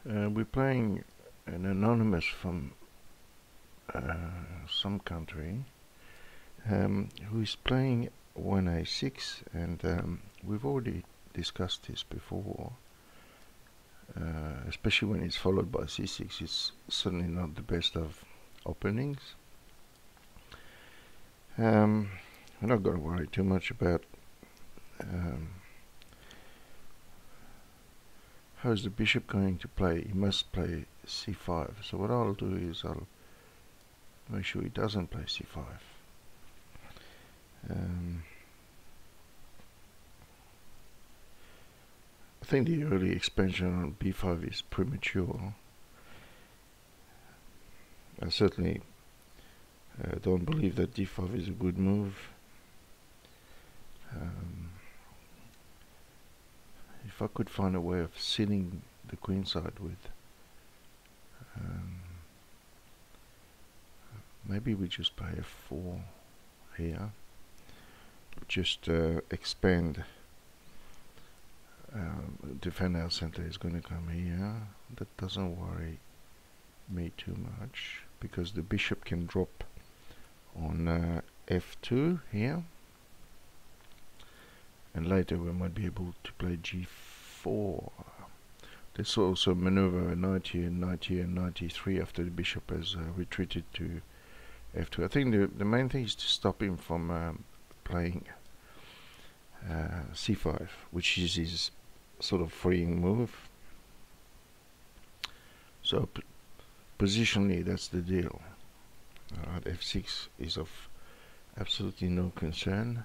We're playing an anonymous from some country who is playing 1a6, and we've already discussed this before. Especially when it's followed by c6, it's certainly not the best of openings. We're not going to worry too much about how's the bishop going to play. He must play c5. So what I'll do is I'll make sure he doesn't play c5. I think the early expansion on b5 is premature. I certainly don't believe that d5 is a good move. If I could find a way of sitting the queen side with maybe we just play f4 here, just expand. Defend our center is going to come here. That doesn't worry me too much because the bishop can drop on f2 here, and later we might be able to play g4. Let's also maneuver a knight here, knight here, and knight e3 after the bishop has retreated to f2. I think the main thing is to stop him from playing c5, which is his sort of freeing move. So positionally, that's the deal. F6 is of absolutely no concern.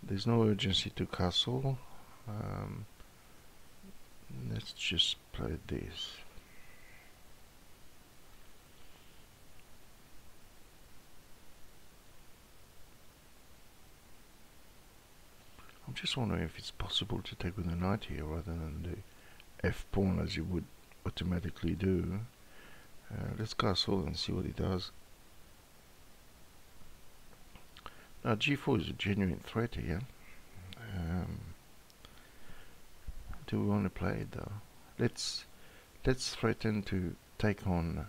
There's no urgency to castle. Let's just play this. I'm just wondering if it's possible to take with a knight here rather than the f pawn as you would automatically do. Let's castle and see what he does. Now g4 is a genuine threat here. Do we want to play it though? Let's threaten to take on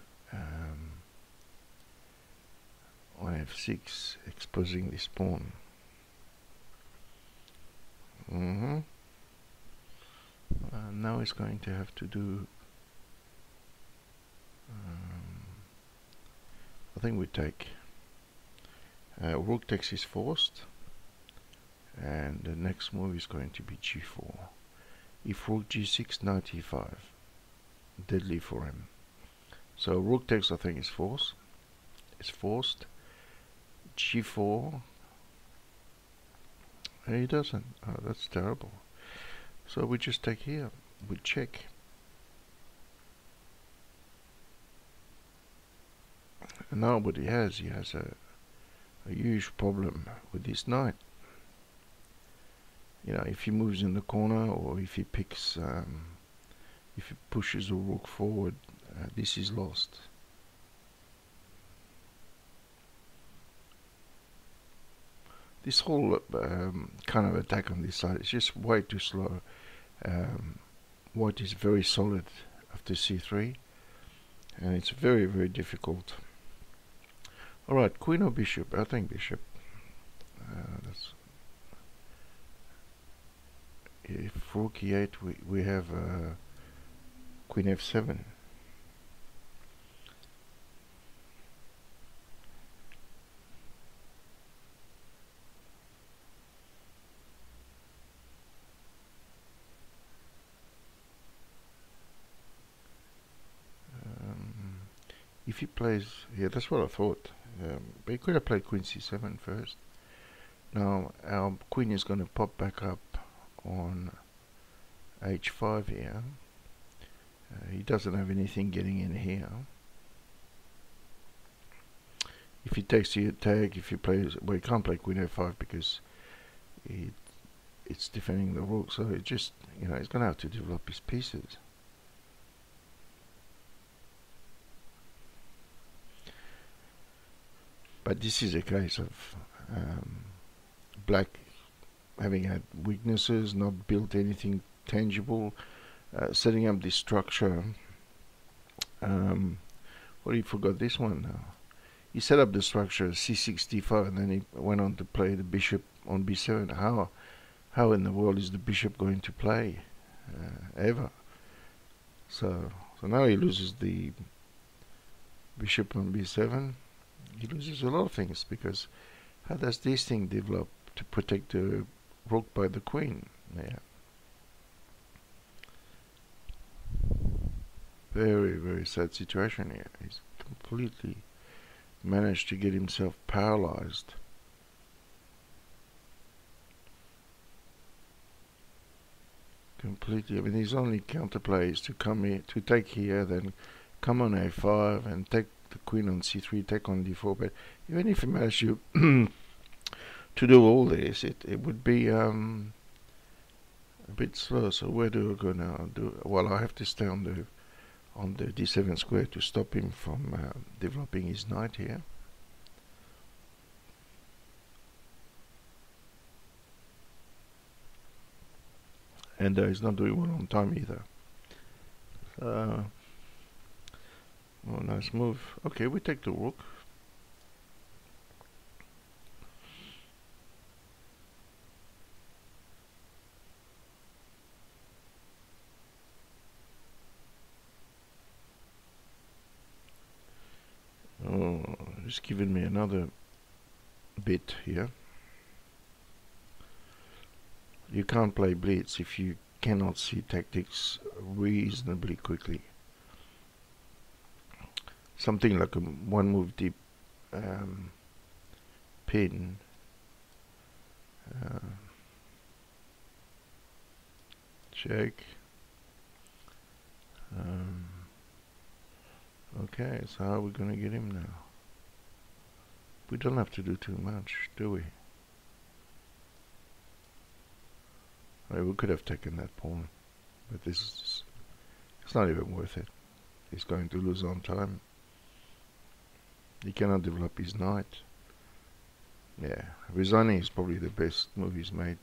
f6, exposing this pawn. Now he's going to have to do. I think we take. Rook takes is forced, and the next move is going to be g4. If rook g6, knight e5, deadly for him. So rook takes, I think, is forced. It's forced. g4. And he doesn't. Oh, that's terrible. So we just take here. We check. And now what he has a huge problem with this knight. You know, if he moves in the corner, or if he picks, if he pushes a rook forward, this is lost. This whole kind of attack on this side is just way too slow. White is very solid after c3, and it's very, very difficult. Alright, queen or bishop? I think bishop. That's if rook e8, we have queen f7. If he plays, yeah, that's what I thought. But he could have played queen c7 first. Now our queen is going to pop back up on h5 here. He doesn't have anything getting in here. If he takes the attack, if he plays, well, he can't play queen f5 because it's defending the rook. So it just, you know, he's going to have to develop his pieces. But this is a case of black having had weaknesses, not built anything tangible, setting up this structure. Well, he forgot this one now. He set up the structure c65, and then he went on to play the bishop on b7. How in the world is the bishop going to play ever? So now he loses the bishop on b7. He loses a lot of things, because how does this thing develop to protect the rook by the queen? Yeah. Very, very sad situation here. He's completely managed to get himself paralyzed. Completely. I mean, his only counterplay is to come here, to take here, then come on a5 and take the queen on c3, take on d4. But even if he managed to to do all this, it would be a bit slow. So where do I go now? Well, I have to stay on the d7 square to stop him from developing his knight here. And he's not doing well on time either. Oh, nice move. Okay, we take the rook. Oh, he's giving me another bit here. You can't play blitz if you cannot see tactics reasonably quickly. Something like a one move deep pin check. Okay, so how are we going to get him now? We don't have to do too much, do we? We could have taken that pawn, but this is just, it's not even worth it. He's going to lose on time. He cannot develop his knight. Yeah, resigning is probably the best move he's made.